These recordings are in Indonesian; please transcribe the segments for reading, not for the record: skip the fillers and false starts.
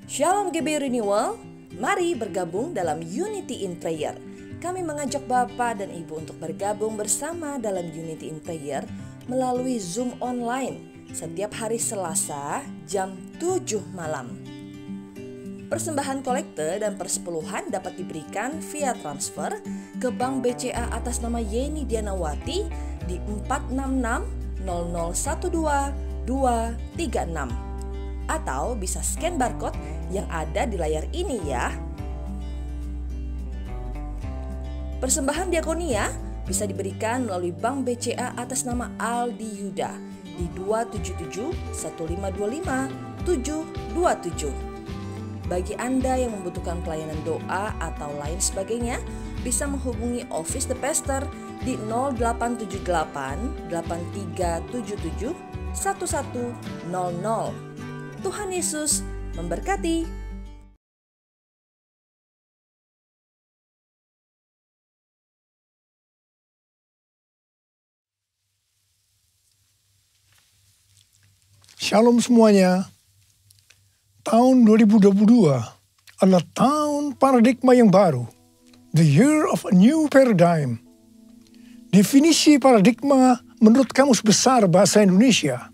Shalom GB Renewal, mari bergabung dalam Unity in Prayer. Kami mengajak Bapak dan Ibu untuk bergabung bersama dalam Unity in Prayer melalui Zoom online setiap hari Selasa jam 7 malam. Persembahan kolekte dan persepuluhan dapat diberikan via transfer ke Bank BCA atas nama Yeni Dianawati di 466 0012 236 atau bisa scan barcode yang ada di layar ini ya. Persembahan diakonia bisa diberikan melalui Bank BCA atas nama Aldi Yuda di 277 1525 727. Bagi Anda yang membutuhkan pelayanan doa atau lain sebagainya, bisa menghubungi Office the Pastor di 0878 8377 1100. Tuhan Yesus memberkati. Shalom semuanya. Tahun 2022 adalah tahun paradigma yang baru. The year of a new paradigm. Definisi paradigma menurut Kamus Besar Bahasa Indonesia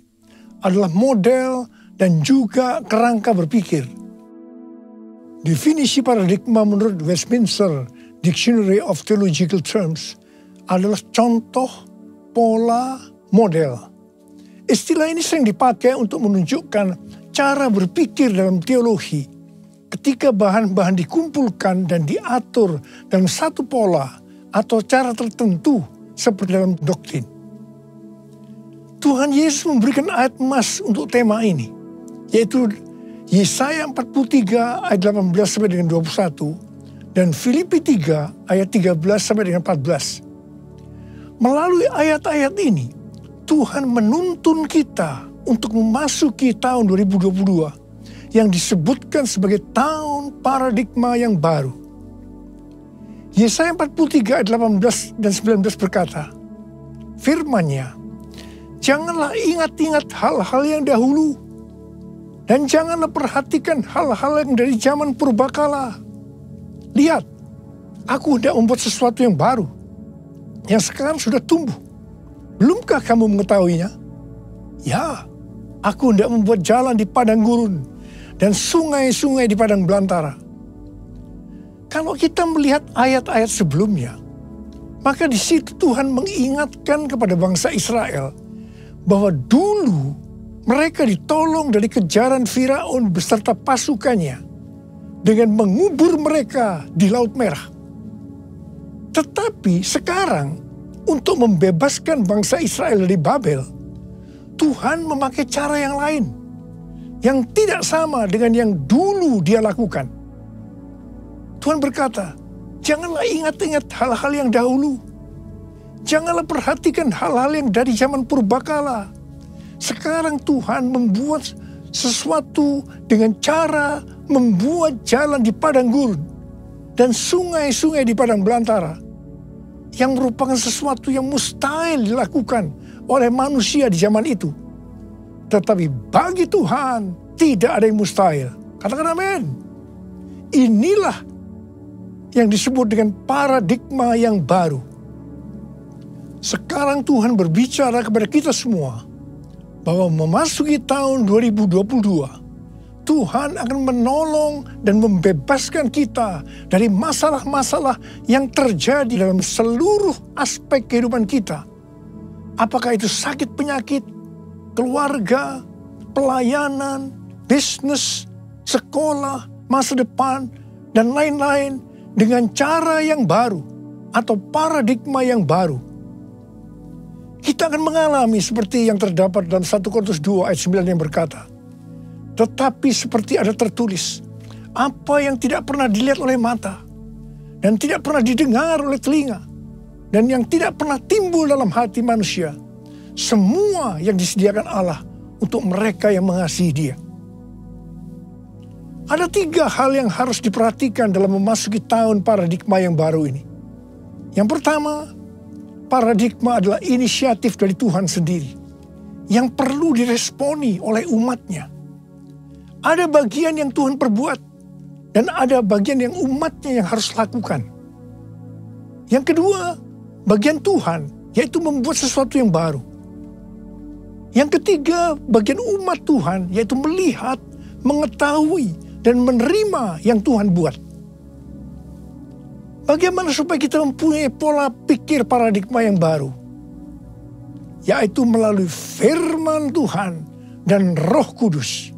adalah model dan juga kerangka berpikir. Definisi paradigma menurut Westminster Dictionary of Theological Terms adalah contoh, pola, model. Istilah ini sering dipakai untuk menunjukkan cara berpikir dalam teologi ketika bahan-bahan dikumpulkan dan diatur dalam satu pola atau cara tertentu seperti dalam doktrin. Tuhan Yesus memberikan ayat emas untuk tema ini, yaitu Yesaya 43 ayat 18 sampai dengan 21 dan Filipi 3 ayat 13 sampai dengan 14. Melalui ayat-ayat ini, Tuhan menuntun kita untuk memasuki tahun 2022 yang disebutkan sebagai tahun paradigma yang baru. Yesaya 43 ayat 18 dan 19 berkata, firman-Nya, janganlah ingat-ingat hal-hal yang dahulu, dan janganlah perhatikan hal-hal yang dari zaman purbakala. Lihat, aku hendak membuat sesuatu yang baru, yang sekarang sudah tumbuh. Belumkah kamu mengetahuinya? Ya, aku hendak membuat jalan di padang gurun, dan sungai-sungai di padang belantara. Kalau kita melihat ayat-ayat sebelumnya, maka di situ Tuhan mengingatkan kepada bangsa Israel bahwa dulu mereka ditolong dari kejaran Firaun beserta pasukannya dengan mengubur mereka di Laut Merah. Tetapi sekarang untuk membebaskan bangsa Israel dari Babel, Tuhan memakai cara yang lain yang tidak sama dengan yang dulu dia lakukan. Tuhan berkata, janganlah ingat-ingat hal-hal yang dahulu. Janganlah perhatikan hal-hal yang dari zaman purbakala. Sekarang Tuhan membuat sesuatu dengan cara membuat jalan di padang gurun dan sungai-sungai di padang belantara, yang merupakan sesuatu yang mustahil dilakukan oleh manusia di zaman itu. Tetapi bagi Tuhan tidak ada yang mustahil. Katakan amin. Inilah yang disebut dengan paradigma yang baru. Sekarang Tuhan berbicara kepada kita semua bahwa memasuki tahun 2022, Tuhan akan menolong dan membebaskan kita dari masalah-masalah yang terjadi dalam seluruh aspek kehidupan kita. Apakah itu sakit penyakit, keluarga, pelayanan, bisnis, sekolah, masa depan, dan lain-lain dengan cara yang baru atau paradigma yang baru. Kita akan mengalami seperti yang terdapat dalam 1 Korintus 2 ayat 9 yang berkata, tetapi seperti ada tertulis, apa yang tidak pernah dilihat oleh mata, dan tidak pernah didengar oleh telinga, dan yang tidak pernah timbul dalam hati manusia, semua yang disediakan Allah untuk mereka yang mengasihi Dia. Ada 3 hal yang harus diperhatikan dalam memasuki tahun paradigma yang baru ini. Yang pertama, paradigma adalah inisiatif dari Tuhan sendiri. yang perlu diresponi oleh umatnya. Ada bagian yang Tuhan perbuat dan ada bagian yang umatnya yang harus lakukan. Yang kedua, bagian Tuhan, yaitu membuat sesuatu yang baru. Yang ketiga, bagian umat Tuhan, yaitu melihat, mengetahui, dan menerima yang Tuhan buat. Bagaimana supaya kita mempunyai pola pikir paradigma yang baru? Yaitu melalui firman Tuhan dan Roh Kudus.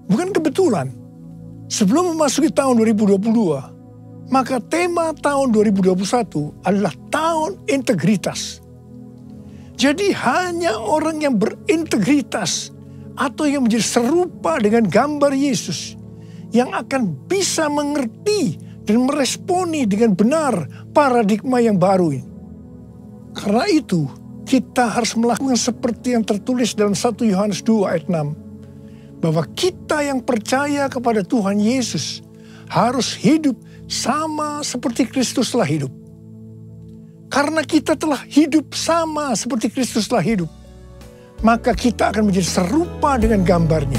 Bukan kebetulan, sebelum memasuki tahun 2022, maka tema tahun 2021 adalah tahun integritas. Jadi hanya orang yang berintegritas atau yang menjadi serupa dengan gambar Yesus yang akan bisa mengerti dan meresponi dengan benar paradigma yang baru ini. Karena itu, kita harus melakukan seperti yang tertulis dalam 1 Yohanes 2 ayat 6. Bahwa kita yang percaya kepada Tuhan Yesus harus hidup sama seperti Kristus telah hidup. Karena kita telah hidup sama seperti Kristus telah hidup, maka kita akan menjadi serupa dengan gambarnya.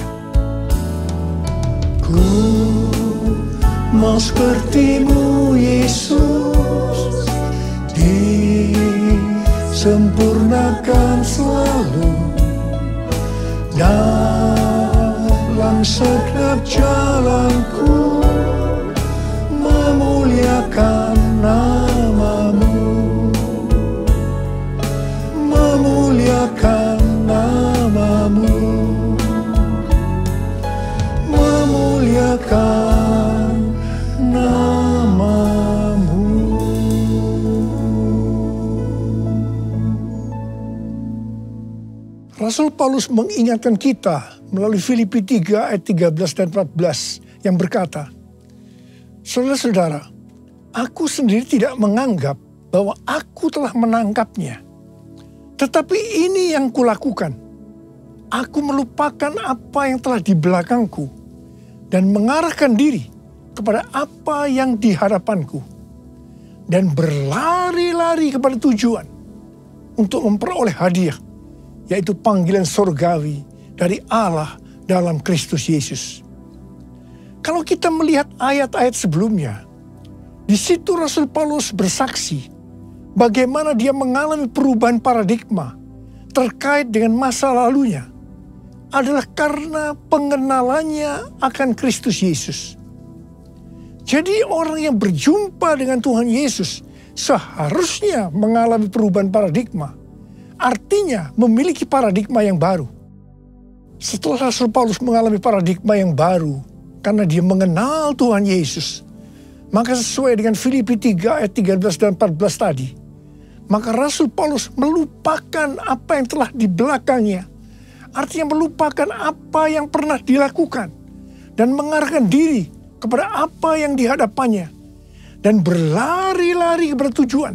Ku mau sepertimu Yesus, disempurnakan selalu dalam setiap jalanku, memuliakan namamu, memuliakan namamu, memuliakan namamu. Rasul Paulus mengingatkan kita melalui Filipi 3 ayat 13 dan 14 yang berkata, saudara-saudara, aku sendiri tidak menganggap bahwa aku telah menangkapnya. Tetapi ini yang kulakukan. Aku melupakan apa yang telah di belakangku dan mengarahkan diri kepada apa yang di hadapanku. Dan berlari-lari kepada tujuan untuk memperoleh hadiah, yaitu panggilan surgawi dari Allah dalam Kristus Yesus. Kalau kita melihat ayat-ayat sebelumnya, di situ Rasul Paulus bersaksi bagaimana dia mengalami perubahan paradigma terkait dengan masa lalunya adalah karena pengenalannya akan Kristus Yesus. Jadi orang yang berjumpa dengan Tuhan Yesus seharusnya mengalami perubahan paradigma. Artinya memiliki paradigma yang baru. Setelah Rasul Paulus mengalami paradigma yang baru, karena dia mengenal Tuhan Yesus, maka sesuai dengan Filipi 3 ayat 13 dan 14 tadi, maka Rasul Paulus melupakan apa yang telah di belakangnya. Artinya melupakan apa yang pernah dilakukan dan mengarahkan diri kepada apa yang di hadapannya dan berlari-lari kepada tujuan.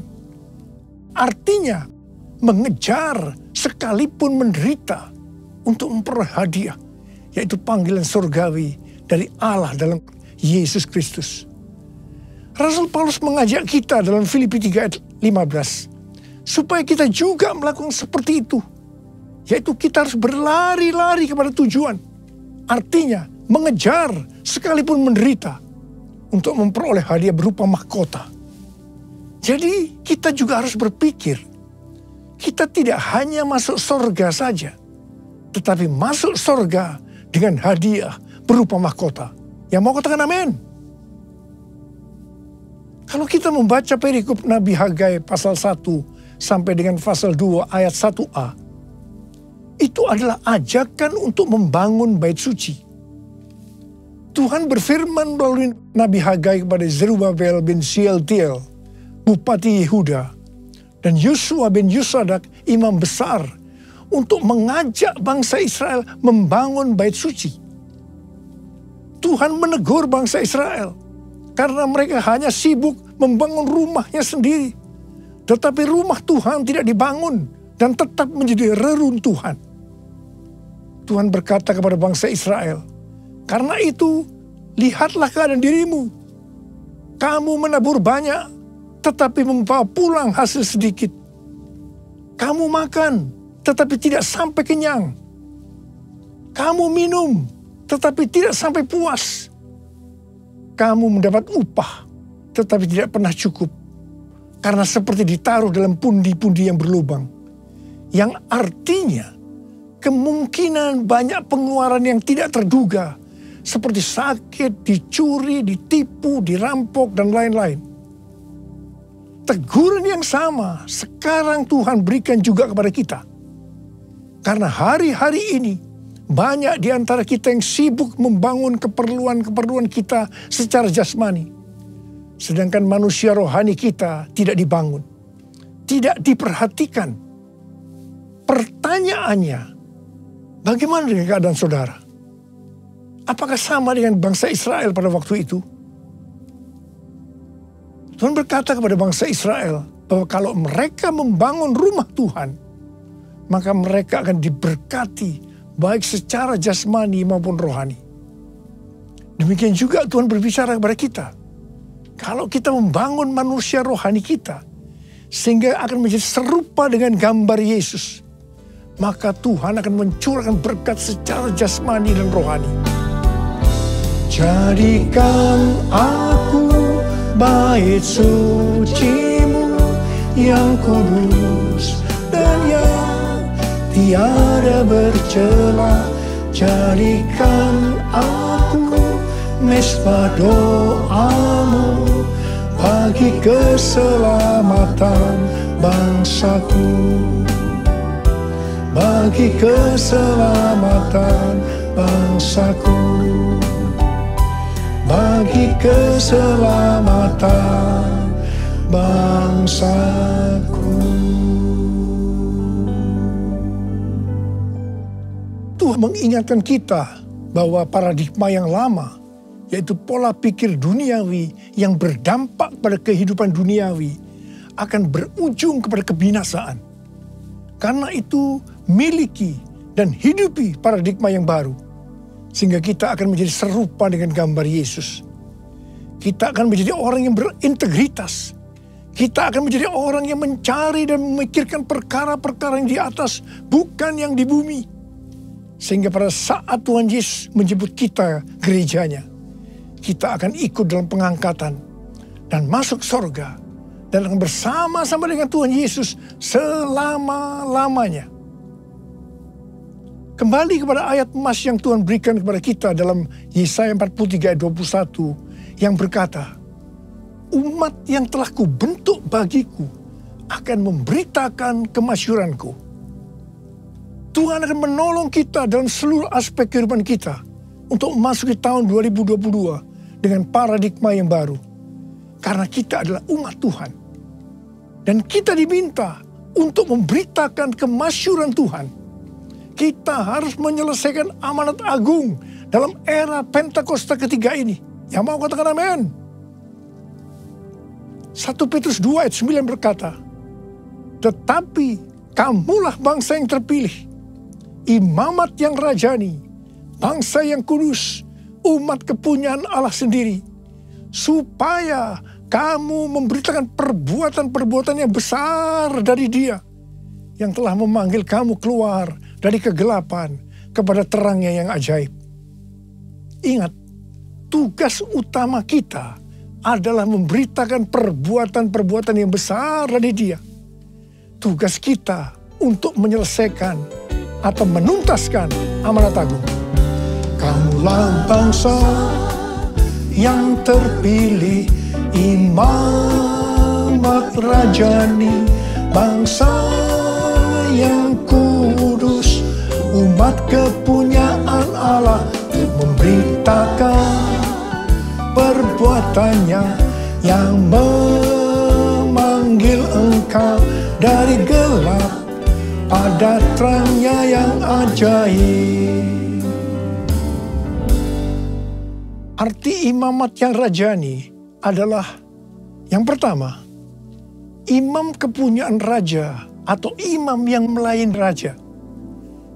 Artinya mengejar sekalipun menderita untuk memperoleh hadiah, yaitu panggilan surgawi dari Allah dalam Yesus Kristus. Rasul Paulus mengajak kita dalam Filipi 3 ayat 15 supaya kita juga melakukan seperti itu, yaitu kita harus berlari-lari kepada tujuan. Artinya mengejar sekalipun menderita untuk memperoleh hadiah berupa mahkota. Jadi kita juga harus berpikir, kita tidak hanya masuk surga saja, tetapi masuk surga dengan hadiah berupa mahkota. Yang mau katakan amin? Kalau kita membaca perikop Nabi Hagai pasal 1 sampai dengan pasal 2 ayat 1a, itu adalah ajakan untuk membangun bait suci. Tuhan berfirman melalui Nabi Hagai kepada Zerubabel bin Shealtiel, Bupati Yehuda, dan Yosua bin Yosadak, imam besar, untuk mengajak bangsa Israel membangun bait suci. Tuhan menegur bangsa Israel karena mereka hanya sibuk membangun rumahnya sendiri. Tetapi rumah Tuhan tidak dibangun dan tetap menjadi reruntuhan. Tuhan berkata kepada bangsa Israel, karena itu lihatlah keadaan dirimu. Kamu menabur banyak tetapi membawa pulang hasil sedikit. Kamu makan tetapi tidak sampai kenyang. Kamu minum, tetapi tidak sampai puas. Kamu mendapat upah, tetapi tidak pernah cukup. Karena seperti ditaruh dalam pundi-pundi yang berlubang. Yang artinya, kemungkinan banyak pengeluaran yang tidak terduga. Seperti sakit, dicuri, ditipu, dirampok, dan lain-lain. Teguran yang sama sekarang Tuhan berikan juga kepada kita. Karena hari-hari ini banyak di antara kita yang sibuk membangun keperluan-keperluan kita secara jasmani. Sedangkan manusia rohani kita tidak dibangun. Tidak diperhatikan. Pertanyaannya, bagaimana dengan keadaan saudara? Apakah sama dengan bangsa Israel pada waktu itu? Tuhan berkata kepada bangsa Israel bahwa kalau mereka membangun rumah Tuhan, maka mereka akan diberkati baik secara jasmani maupun rohani. Demikian juga Tuhan berbicara kepada kita. Kalau kita membangun manusia rohani kita, sehingga akan menjadi serupa dengan gambar Yesus, maka Tuhan akan mencurahkan berkat secara jasmani dan rohani. Jadikan aku bait suci-Mu yang kudus dan yang tiada bercela. Jadikan aku mesbah doa-Mu bagi keselamatan bangsaku, bagi keselamatan bangsaku, bagi keselamatan bangsaku. Tuhan mengingatkan kita bahwa paradigma yang lama, yaitu pola pikir duniawi yang berdampak pada kehidupan duniawi, akan berujung kepada kebinasaan. Karena itu, miliki dan hidupi paradigma yang baru, sehingga kita akan menjadi serupa dengan gambar Yesus. Kita akan menjadi orang yang berintegritas. Kita akan menjadi orang yang mencari dan memikirkan perkara-perkara yang di atas, bukan yang di bumi. Sehingga pada saat Tuhan Yesus menjemput kita gerejanya, kita akan ikut dalam pengangkatan dan masuk surga dan akan bersama-sama dengan Tuhan Yesus selama-lamanya. Kembali kepada ayat emas yang Tuhan berikan kepada kita dalam Yesaya 43 ayat 21 yang berkata, umat yang telah kubentuk bagiku akan memberitakan kemasyuranku. Tuhan akan menolong kita dalam seluruh aspek kehidupan kita untuk memasuki tahun 2022 dengan paradigma yang baru. Karena kita adalah umat Tuhan. Dan kita diminta untuk memberitakan kemasyuran Tuhan. Kita harus menyelesaikan amanat agung dalam era Pentakosta ketiga ini. Yang mau katakan amin? 1 Petrus 2 ayat 9 berkata, tetapi kamulah bangsa yang terpilih, imamat yang rajani, bangsa yang kudus, umat kepunyaan Allah sendiri, supaya kamu memberitakan perbuatan-perbuatan yang besar dari Dia yang telah memanggil kamu keluar dari kegelapan kepada terangnya yang ajaib. Ingat, tugas utama kita adalah memberitakan perbuatan-perbuatan yang besar dari Dia. Tugas kita untuk menyelesaikan atau menuntaskan amanat agung. Kamulah bangsa yang terpilih, imamat rajani, bangsa yang kudus, umat kepunyaan Allah, untuk memberitakan perbuatannya yang memanggil engkau dari gelap pada terangnya yang ajaib. Arti imamat yang rajani adalah yang pertama, imam kepunyaan raja atau imam yang melayani raja.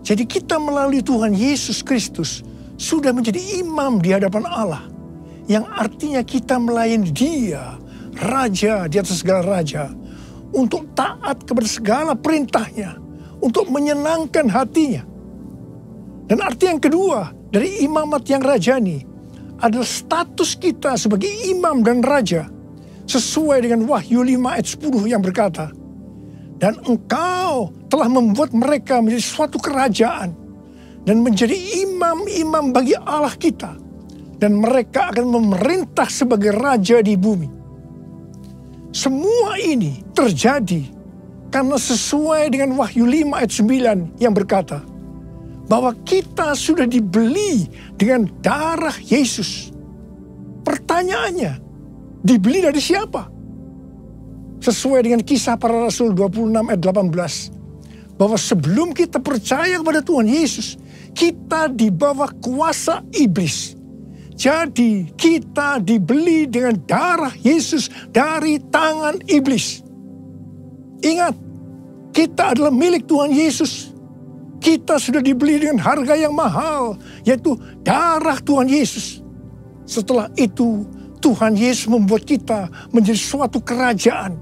Jadi kita melalui Tuhan Yesus Kristus sudah menjadi imam di hadapan Allah. Yang artinya kita melayani Dia, Raja di atas segala raja, untuk taat kepada segala perintahnya, untuk menyenangkan hatinya. Dan arti yang kedua dari imamat yang rajani adalah status kita sebagai imam dan raja sesuai dengan Wahyu 5 ayat 10 yang berkata, dan engkau telah membuat mereka menjadi suatu kerajaan dan menjadi imam-imam bagi Allah kita, dan mereka akan memerintah sebagai raja di bumi. Semua ini terjadi karena sesuai dengan Wahyu 5 ayat 9 yang berkata bahwa kita sudah dibeli dengan darah Yesus. Pertanyaannya, dibeli dari siapa? Sesuai dengan Kisah Para Rasul 26 ayat 18. Bahwa sebelum kita percaya kepada Tuhan Yesus, kita di bawah kuasa iblis. Jadi kita dibeli dengan darah Yesus dari tangan iblis. Ingat, kita adalah milik Tuhan Yesus. Kita sudah dibeli dengan harga yang mahal, yaitu darah Tuhan Yesus. Setelah itu, Tuhan Yesus membuat kita menjadi suatu kerajaan.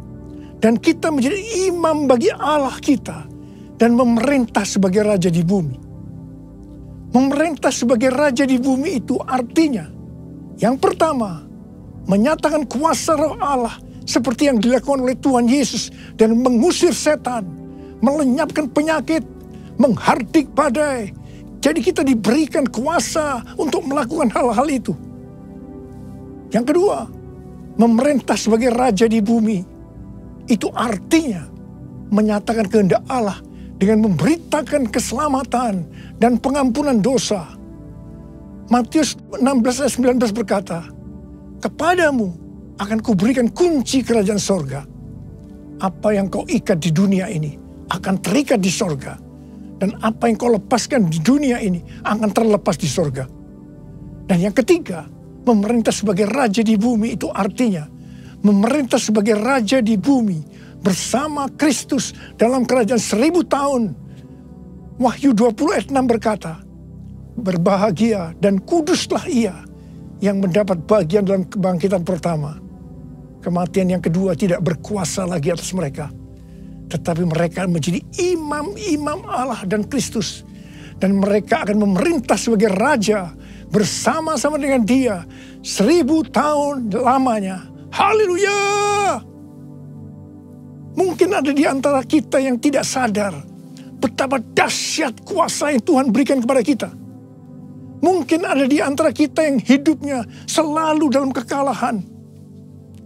Dan kita menjadi imam bagi Allah kita. Dan memerintah sebagai raja di bumi. Memerintah sebagai raja di bumi itu artinya, yang pertama, menyatakan kuasa roh Allah seperti yang dilakukan oleh Tuhan Yesus dan mengusir setan, melenyapkan penyakit, menghardik badai. Jadi kita diberikan kuasa untuk melakukan hal-hal itu. Yang kedua, memerintah sebagai raja di bumi. Itu artinya menyatakan kehendak Allah dengan memberitakan keselamatan dan pengampunan dosa. Matius 16 ayat 19 berkata, kepadamu akan kuberikan kunci kerajaan sorga. Apa yang kau ikat di dunia ini akan terikat di sorga. Dan apa yang kau lepaskan di dunia ini akan terlepas di sorga. Dan yang ketiga, memerintah sebagai raja di bumi itu artinya memerintah sebagai raja di bumi bersama Kristus dalam kerajaan 1000 tahun. Wahyu 20 ayat 6 berkata, berbahagia dan kuduslah ia yang mendapat bagian dalam kebangkitan pertama. Kematian yang kedua tidak berkuasa lagi atas mereka. Tetapi mereka menjadi imam-imam Allah dan Kristus. Dan mereka akan memerintah sebagai raja bersama-sama dengan dia 1000 tahun lamanya. Haleluya! Mungkin ada di antara kita yang tidak sadar betapa dahsyat kuasa yang Tuhan berikan kepada kita. Mungkin ada di antara kita yang hidupnya selalu dalam kekalahan.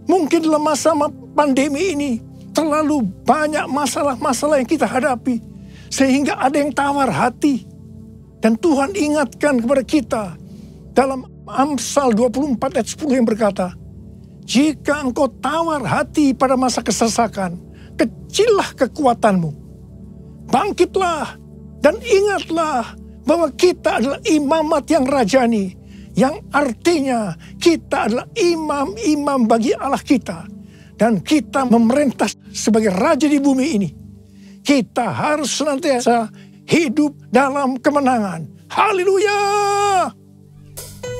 Mungkin dalam masa pandemi ini terlalu banyak masalah-masalah yang kita hadapi. Sehingga ada yang tawar hati. Dan Tuhan ingatkan kepada kita dalam Amsal 24 ayat 10 yang berkata, jika engkau tawar hati pada masa kesesakan, kecillah kekuatanmu. Bangkitlah dan ingatlah bahwa kita adalah imamat yang rajani. Yang artinya kita adalah imam-imam bagi Allah kita. Dan kita memerintah sebagai raja di bumi ini. Kita harus senantiasa hidup dalam kemenangan. Haleluya!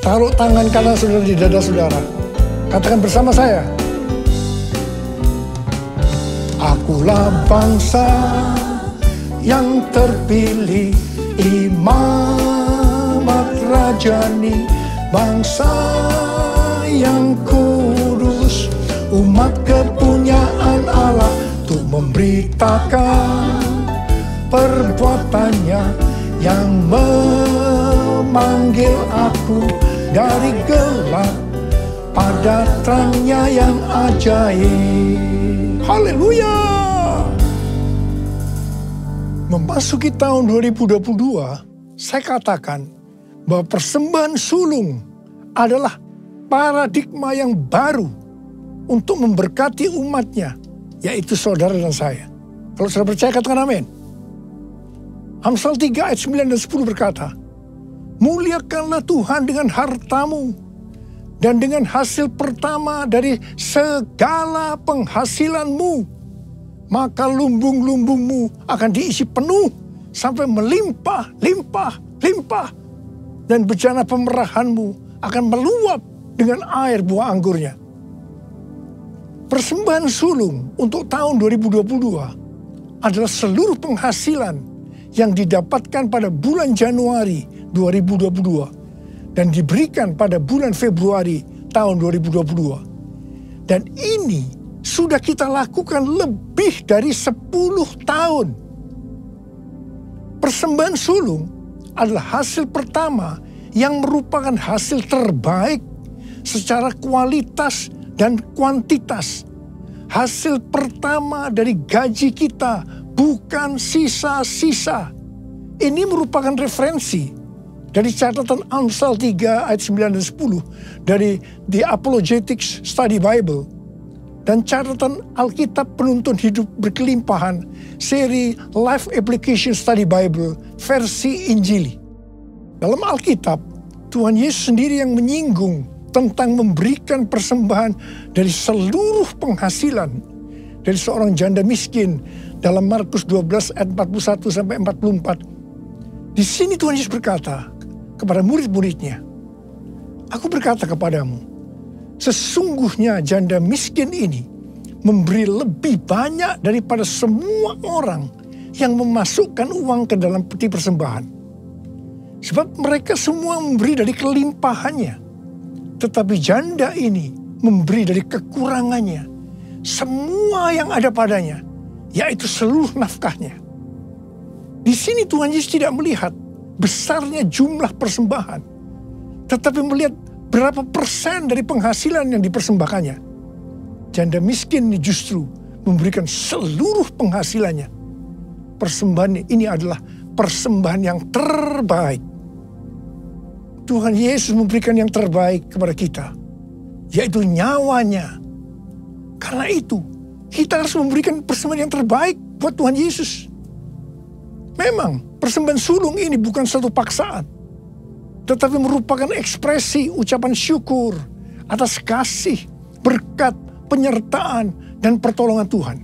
Taruh tangan kanan saudara di dada saudara. Katakan bersama saya. Akulah bangsa yang terpilih, imamat rajani, bangsa yang kudus, umat kepunyaan Allah, untuk memberitakan perbuatannya yang memanggil aku dari gelap pada terangnya yang ajaib. Haleluya! Memasuki tahun 2022, saya katakan bahwa persembahan sulung adalah paradigma yang baru untuk memberkati umatnya, yaitu saudara dan saya. Kalau saudara percaya, katakan amin. Amsal 3 ayat 9 dan 10 berkata, muliakanlah Tuhan dengan hartamu, dan dengan hasil pertama dari segala penghasilanmu, maka lumbung-lumbungmu akan diisi penuh sampai melimpah, limpah, limpah. Dan bejana pemerahanmu akan meluap dengan air buah anggurnya. Persembahan sulung untuk tahun 2022 adalah seluruh penghasilan yang didapatkan pada bulan Januari 2022 dan diberikan pada bulan Februari tahun 2022. Dan ini sudah kita lakukan lebih dari 10 tahun. Persembahan sulung adalah hasil pertama yang merupakan hasil terbaik secara kualitas dan kuantitas. Hasil pertama dari gaji kita, bukan sisa-sisa. Ini merupakan referensi dari catatan Amsal 3 ayat 9 dan 10 dari The Apologetics Study Bible dan catatan Alkitab Penuntun Hidup Berkelimpahan seri Life Application Study Bible versi Injili. Dalam Alkitab, Tuhan Yesus sendiri yang menyinggung tentang memberikan persembahan dari seluruh penghasilan dari seorang janda miskin dalam Markus 12 ayat 41 sampai 44. Di sini Tuhan Yesus berkata kepada murid-muridnya, "Aku berkata kepadamu, sesungguhnya janda miskin ini memberi lebih banyak daripada semua orang yang memasukkan uang ke dalam peti persembahan. Sebab mereka semua memberi dari kelimpahannya. Tetapi janda ini memberi dari kekurangannya, semua yang ada padanya, yaitu seluruh nafkahnya." Di sini Tuhan Yesus tidak melihat besarnya jumlah persembahan, tetapi melihat berapa persen dari penghasilan yang dipersembahkannya. Janda miskin ini justru memberikan seluruh penghasilannya. Persembahan ini adalah persembahan yang terbaik. Tuhan Yesus memberikan yang terbaik kepada kita, yaitu nyawanya. Karena itu, kita harus memberikan persembahan yang terbaik buat Tuhan Yesus. Memang, persembahan sulung ini bukan satu paksaan, tetapi merupakan ekspresi ucapan syukur atas kasih, berkat, penyertaan, dan pertolongan Tuhan.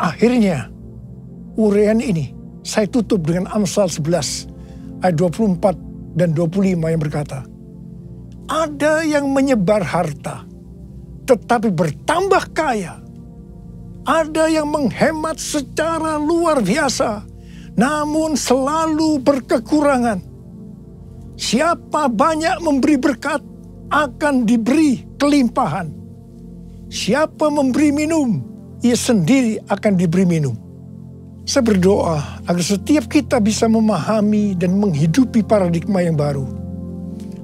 Akhirnya, uraian ini saya tutup dengan Amsal 11 ayat 24 dan 25 yang berkata, "Ada yang menyebar harta, tetapi bertambah kaya. Ada yang menghemat secara luar biasa, namun selalu berkekurangan. Siapa banyak memberi berkat, akan diberi kelimpahan. Siapa memberi minum, ia sendiri akan diberi minum." Saya berdoa agar setiap kita bisa memahami dan menghidupi paradigma yang baru.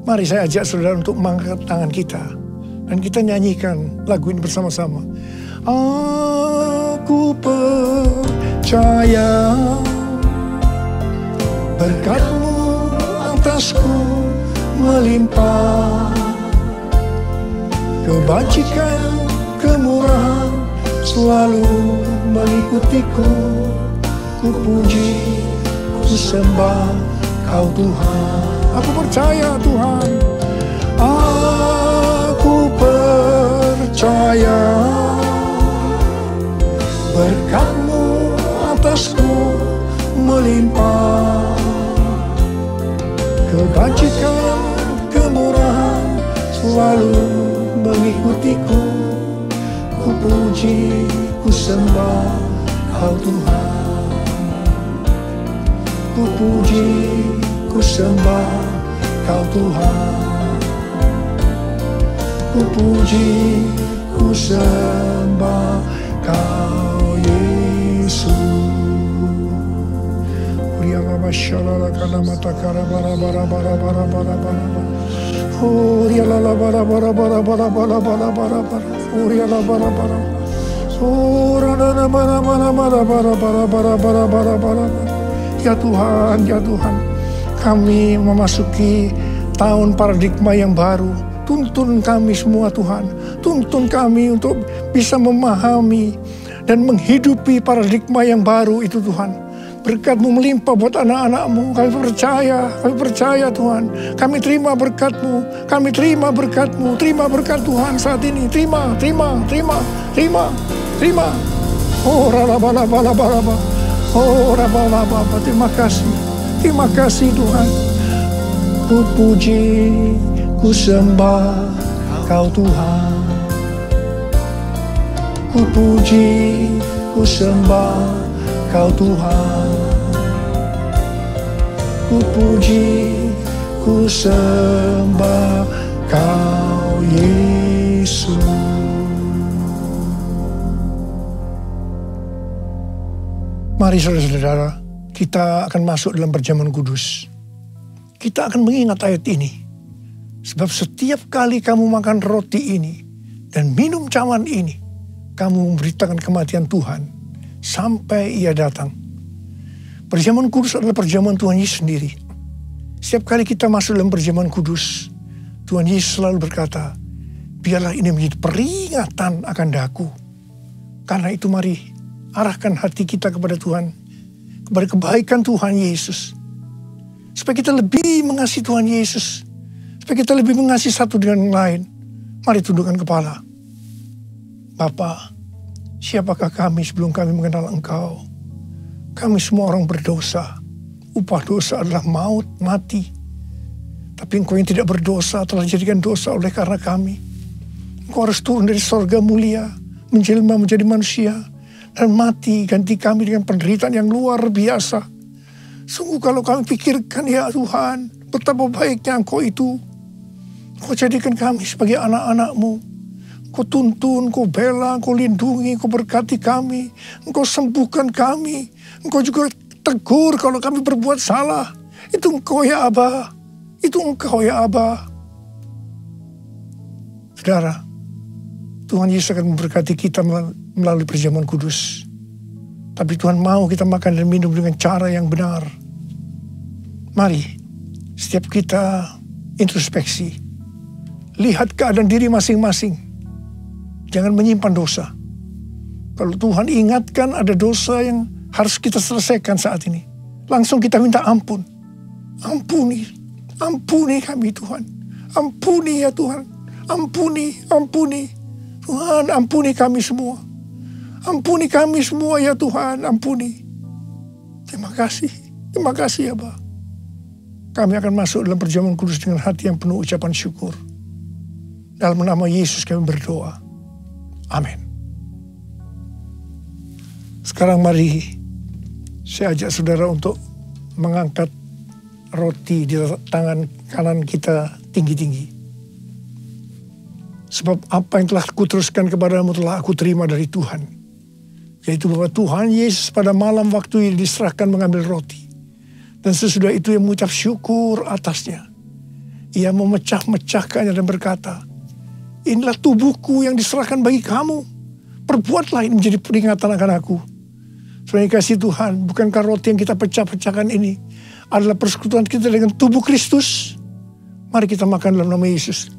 Mari saya ajak saudara untuk mengangkat tangan kita dan kita nyanyikan lagu ini bersama-sama. Aku percaya berkat-Mu atasku melimpah, kebajikan, kemurahan selalu mengikutiku. Ku puji, ku sembah Kau Tuhan. Aku percaya Tuhan. Aku percaya berkat-Mu atasku melimpah, kebajikan, kemurahan selalu mengikutiku. Ku puji, ku sembah Kau Tuhan. Ku puji, ku sembah Kau Tuhan. Ku puji, ku sembah Kau Yesus. Urialama shalala kana matakara bara bara bara bara bara bara. Urialala bara bara bara bara bara bara bara bara. Urialala bara bara. Urana bara bara bara bara bara bara bara bara bara. Ya Tuhan, ya Tuhan, kami memasuki tahun paradigma yang baru. Tuntun kami semua Tuhan, tuntun kami untuk bisa memahami dan menghidupi paradigma yang baru itu Tuhan. Berkat-Mu melimpah buat anak-anak-Mu, kami percaya Tuhan. Kami terima berkat-Mu, kami terima berkat-Mu, terima berkat Tuhan saat ini. Terima. Oh, raba. Oh, Rabba, terima kasih Tuhan. Ku puji, ku sembah Kau Tuhan. Ku puji, ku ku sembah Kau Tuhan. Ku puji, ku sembah Kau Yesus. Mari saudara-saudara, kita akan masuk dalam perjamuan kudus. Kita akan mengingat ayat ini. Sebab setiap kali kamu makan roti ini dan minum cawan ini, kamu memberitakan kematian Tuhan sampai Ia datang. Perjamuan kudus adalah perjamuan Tuhan Yesus sendiri. Setiap kali kita masuk dalam perjamuan kudus, Tuhan Yesus selalu berkata, biarlah ini menjadi peringatan akan daku. Karena itu mari arahkan hati kita kepada Tuhan, kepada kebaikan Tuhan Yesus. Supaya kita lebih mengasihi Tuhan Yesus. Supaya kita lebih mengasihi satu dengan yang lain. Mari tundukkan kepala. Bapa, siapakah kami sebelum kami mengenal Engkau? Kami semua orang berdosa. Upah dosa adalah maut, mati. Tapi Engkau yang tidak berdosa telah dijadikan dosa oleh karena kami. Engkau harus turun dari sorga mulia, menjelma menjadi manusia, dan mati ganti kami dengan penderitaan yang luar biasa. Sungguh kalau kami pikirkan, ya Tuhan, betapa baiknya Engkau itu. Engkau jadikan kami sebagai anak-anak-Mu. Engkau tuntun, Engkau bela, Engkau lindungi, Engkau berkati kami. Engkau sembuhkan kami. Engkau juga tegur kalau kami berbuat salah. Itu Engkau ya Aba. Itu Engkau ya Aba. Saudara, Tuhan Yesus akan memberkati kita melalui perjamuan kudus. Tapi Tuhan mau kita makan dan minum dengan cara yang benar. Mari, setiap kita introspeksi. Lihat keadaan diri masing-masing. Jangan menyimpan dosa. Kalau Tuhan ingatkan ada dosa yang harus kita selesaikan saat ini, langsung kita minta ampun. Ampuni, ampuni kami Tuhan. Ampuni ya Tuhan. Ampuni, ampuni. Tuhan, ampuni kami semua. Ampuni kami semua ya Tuhan, ampuni. Terima kasih ya Bapa. Kami akan masuk dalam perjamuan kudus dengan hati yang penuh ucapan syukur. Dalam nama Yesus kami berdoa. Amin. Sekarang mari saya ajak saudara untuk mengangkat roti di tangan kanan kita tinggi-tinggi. Sebab apa yang telah kuteruskan kepadamu telah aku terima dari Tuhan. Yaitu bahwa Tuhan Yesus pada malam waktu diserahkan mengambil roti. Dan sesudah itu ia mengucap syukur atasnya. Ia memecah-mecahkannya dan berkata, inilah tubuhku yang diserahkan bagi kamu. Perbuatlah ini menjadi peringatan akan aku. Saudara kasih Tuhan, bukankah roti yang kita pecah-pecahkan ini adalah persekutuan kita dengan tubuh Kristus? Mari kita makan dalam nama Yesus.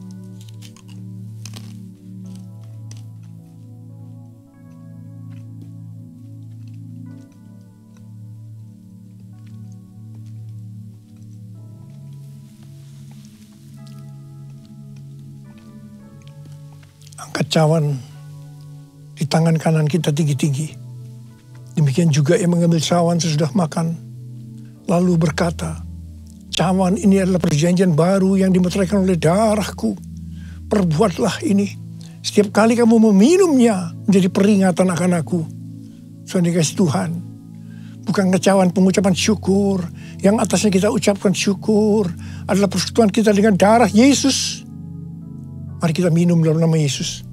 Angkat cawan di tangan kanan kita tinggi-tinggi. Demikian juga ia mengambil cawan sesudah makan. Lalu berkata, cawan ini adalah perjanjian baru yang dimeteraikan oleh darahku. Perbuatlah ini. Setiap kali kamu meminumnya menjadi peringatan akan aku. Saudara kasih Tuhan. Bukan cawan pengucapan syukur. Yang atasnya kita ucapkan syukur. Adalah persekutuan kita dengan darah Yesus. Mari kita minum dalam nama Yesus.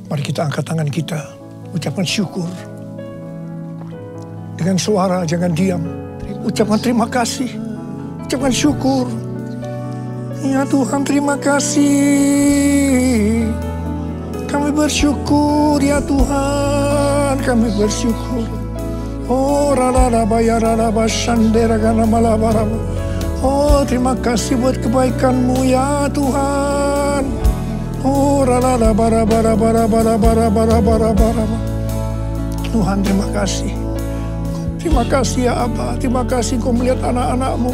Mari kita angkat tangan kita, ucapkan syukur. Dengan suara, jangan diam. Ucapkan terima kasih, ucapkan syukur. Ya Tuhan, terima kasih. Kami bersyukur ya Tuhan, kami bersyukur. Oh raraba ya raraba shandera kana malabaraba. Oh terima kasih buat kebaikan-Mu ya Tuhan. Oh raraba bara bara bara bara bara bara bara. Tuhan terima kasih. Terima kasih ya Aba, terima kasih Kau melihat anak-anak-Mu.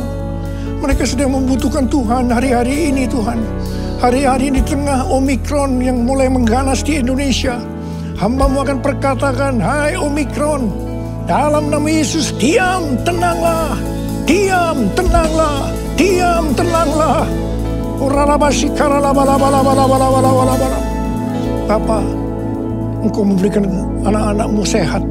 Mereka sedang membutuhkan Tuhan hari-hari ini Tuhan. Hari-hari di tengah Omikron yang mulai mengganas di Indonesia. Hamba-Mu akan perkatakan, hai Omikron, Dalam nama Yesus, diam, tenanglah. Diam, tenanglah. Diam, tenanglah. Bapa, Engkau memberikan anak-anak-Mu sehat.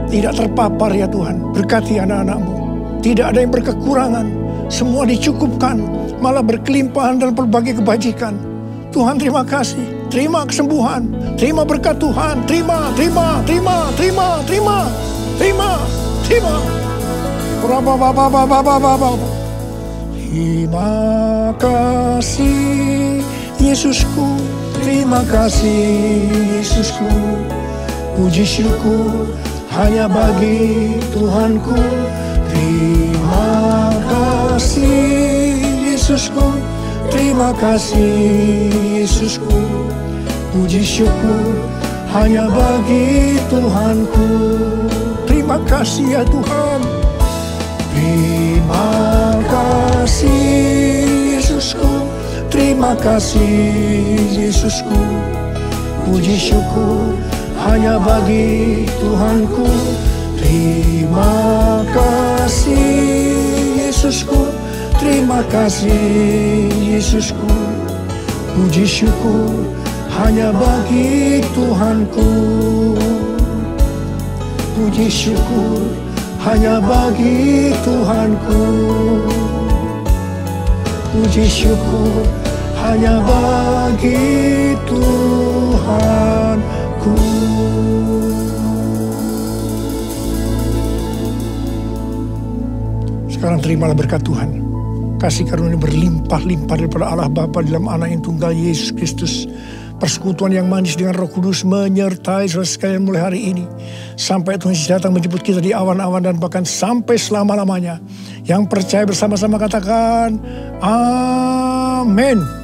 Tidak terpapar ya Tuhan. Berkati anak-anak-Mu. Tidak ada yang berkekurangan. Semua dicukupkan. Malah berkelimpahan dalam berbagai kebajikan. Tuhan terima kasih. Terima kesembuhan. Terima berkat Tuhan. Terima. Terima kasih Yesusku. Terima kasih Yesusku. Puji syukur hanya bagi Tuhanku. Terima kasih Yesusku. Terima kasih Yesusku. Puji syukur hanya bagi Tuhanku. Terima kasih ya Tuhan. Terima kasih Yesusku. Terima kasih Yesusku. Puji syukur hanya bagi Tuhanku. Terima kasih Yesusku. Terima kasih Yesusku. Puji syukur hanya bagi Tuhanku. Puji syukur hanya bagi Tuhanku. Puji syukur hanya bagi Tuhanku. Sekarang terimalah berkat Tuhan. Kasih karunia berlimpah-limpah daripada Allah Bapa dalam Anak yang tunggal Yesus Kristus. Persekutuan yang manis dengan Roh Kudus menyertai saudara sekalian mulai hari ini. Sampai Tuhan Yesus datang menjemput kita di awan-awan dan bahkan sampai selama-lamanya. Yang percaya bersama-sama katakan, Amin.